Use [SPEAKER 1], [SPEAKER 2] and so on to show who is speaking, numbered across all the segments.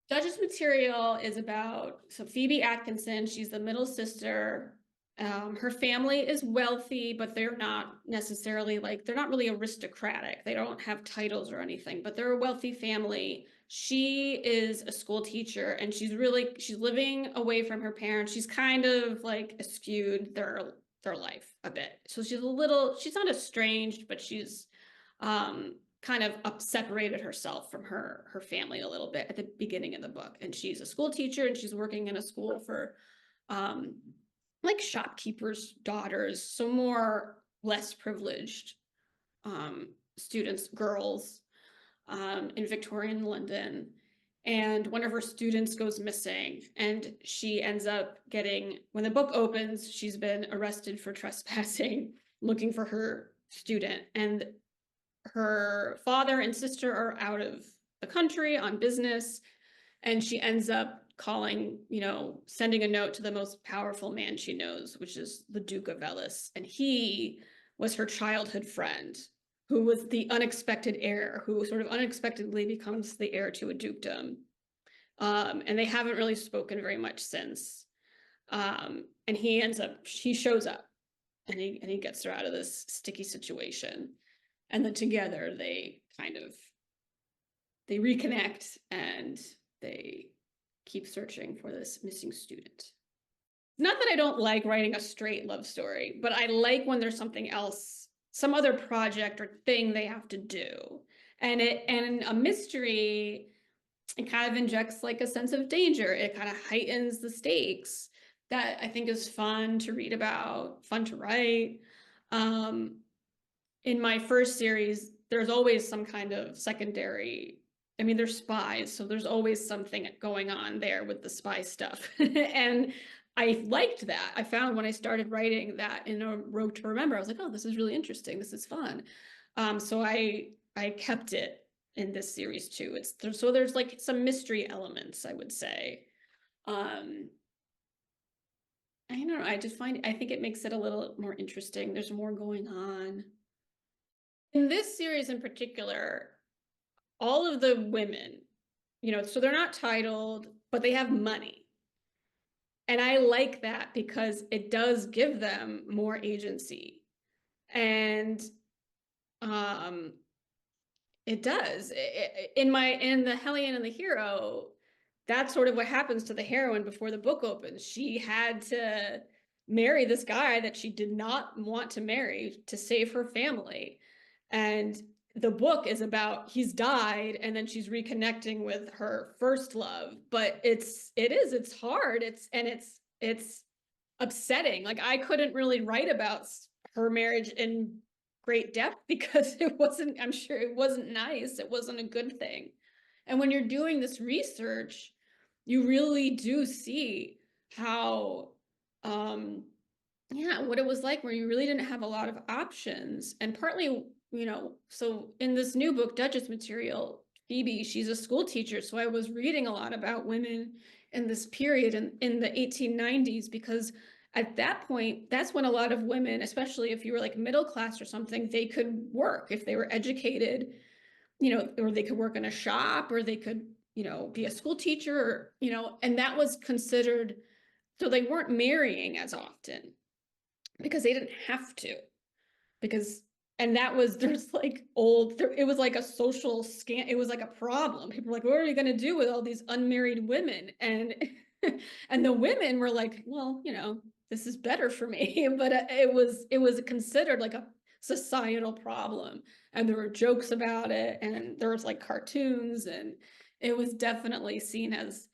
[SPEAKER 1] Duchess material is about, so Phoebe Atkinson, she's the middle sister. Her family is wealthy, but they're not necessarily like, they're not really aristocratic. They don't have titles or anything, but they're a wealthy family. She is a school teacher and she's living away from her parents. She's kind of like eschewed their life a bit. So she's not estranged, but she's kind of separated herself from her family a little bit at the beginning of the book. And she's a school teacher and she's working in a school for um, like shopkeepers' daughters, so more less privileged students, girls in Victorian London. And one of her students goes missing, and she ends up getting, when the book opens, she's been arrested for trespassing, looking for her student. And her father and sister are out of the country on business, and she ends up calling, sending a note to the most powerful man she knows, which is the Duke of Ellis. And he was her childhood friend, who was the unexpected heir, who sort of unexpectedly becomes the heir to a dukedom. And they haven't really spoken very much since. And he shows up and he gets her out of this sticky situation. And then together they reconnect and they keep searching for this missing student. Not that I don't like writing a straight love story, but I like when there's something else, some other project or thing they have to do. And a mystery, it kind of injects like a sense of danger. It kind of heightens the stakes that I think is fun to read about, fun to write. Um, in my first series, there's always some kind of secondary. I mean, they're spies, so there's always something going on there with the spy stuff. And I liked that. I found when I started writing that in a Road to Remember, I was like, oh, this is really interesting. This is fun. So I kept it in this series too. So there's like some mystery elements, I would say. Um, I don't know. I think it makes it a little more interesting. There's more going on. In this series in particular, all of the women, so they're not titled, but they have money. And I like that because it does give them more agency. And um it does. In the Hellion and the Hero, that's sort of what happens to the heroine before the book opens. She had to marry this guy that she did not want to marry to save her family. And the book is about he's died and then she's reconnecting with her first love. But it's hard. It's upsetting. Like I couldn't really write about her marriage in great depth because I'm sure it wasn't nice. It wasn't a good thing. And when you're doing this research, you really do see how, um, yeah, what it was like where you really didn't have a lot of options. And partly, so in this new book, Duchess material, Phoebe, she's a school teacher. So I was reading a lot about women in this period in the 1890s because at that point, that's when a lot of women, especially if you were like middle class or something, they could work if they were educated, or they could work in a shop or they could, be a school teacher, or, and that was considered, so they weren't marrying as often because they didn't have to. Because and that was there's like it was like a social scam. It was like a problem. People were like, what are you going to do with all these unmarried women? And and the women were like, well, this is better for me. But it was considered like a societal problem, and there were jokes about it, and there was like cartoons, and it was definitely seen as,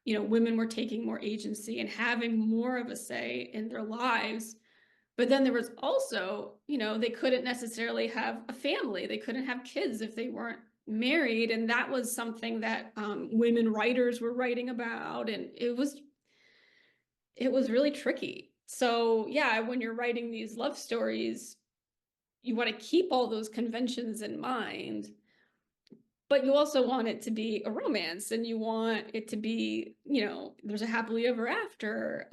[SPEAKER 1] women were taking more agency and having more of a say in their lives. But then there was also, they couldn't necessarily have a family. They couldn't have kids if they weren't married. And that was something that women writers were writing about. And it was really tricky. So yeah, when you're writing these love stories, you want to keep all those conventions in mind, but you also want it to be a romance and you want it to be, there's a happily ever after.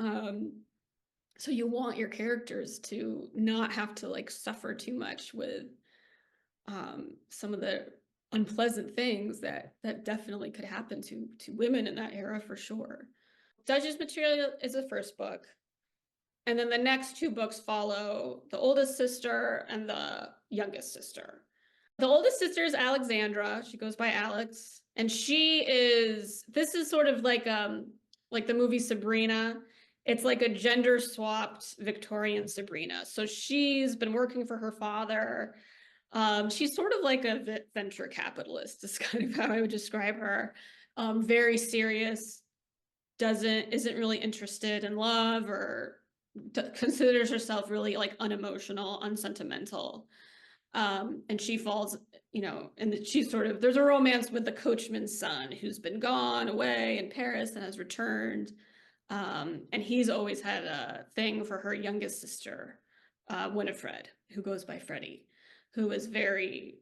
[SPEAKER 1] So you want your characters to not have to like suffer too much with some of the unpleasant things that definitely could happen to women in that era for sure. Duchess material is the first book. And then the next two books follow the oldest sister and the youngest sister. The oldest sister is Alexandra. She goes by Alex. And this is sort of like the movie Sabrina. It's like a gender swapped Victorian Sabrina. So she's been working for her father. She's sort of like a venture capitalist, is kind of how I would describe her. Very serious, isn't really interested in love or considers herself really like unemotional, unsentimental. And she falls, and she's sort of, there's a romance with the coachman's son who's been gone away in Paris and has returned. And he's always had a thing for her youngest sister, Winifred, who goes by Freddie, who is very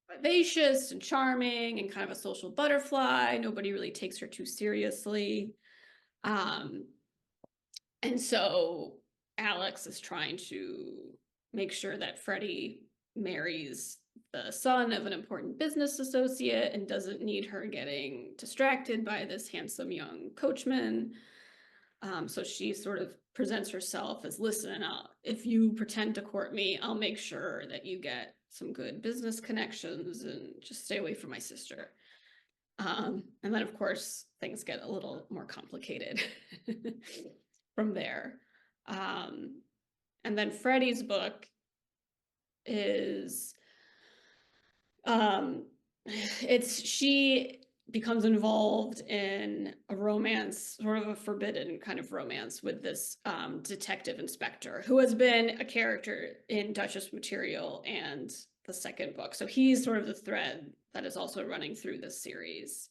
[SPEAKER 1] vivacious and charming and kind of a social butterfly. Nobody really takes her too seriously. And so Alex is trying to make sure that Freddie marries the son of an important business associate and doesn't need her getting distracted by this handsome young coachman. So she sort of presents herself as, listen, if you pretend to court me, I'll make sure that you get some good business connections and just stay away from my sister. And then, of course, things get a little more complicated from there. And then Freddie's book is, she becomes involved in a romance, sort of a forbidden kind of romance with this detective inspector who has been a character in Duchess material and the second book. So he's sort of the thread that is also running through this series.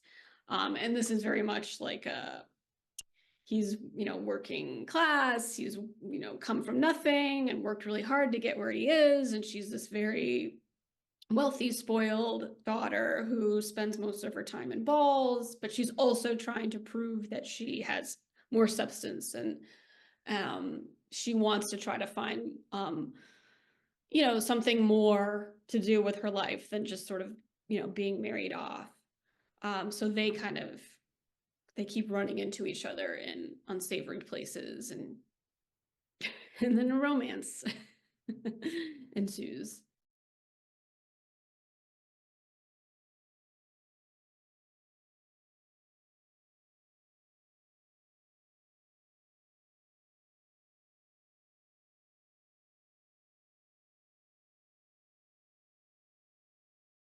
[SPEAKER 1] And this is very much like he's, working class. He's, come from nothing and worked really hard to get where he is. And she's this very wealthy, spoiled daughter who spends most of her time in balls, but she's also trying to prove that she has more substance, and she wants to try to find something more to do with her life than just sort of being married off. So they keep running into each other in unsavory places, and then a romance ensues.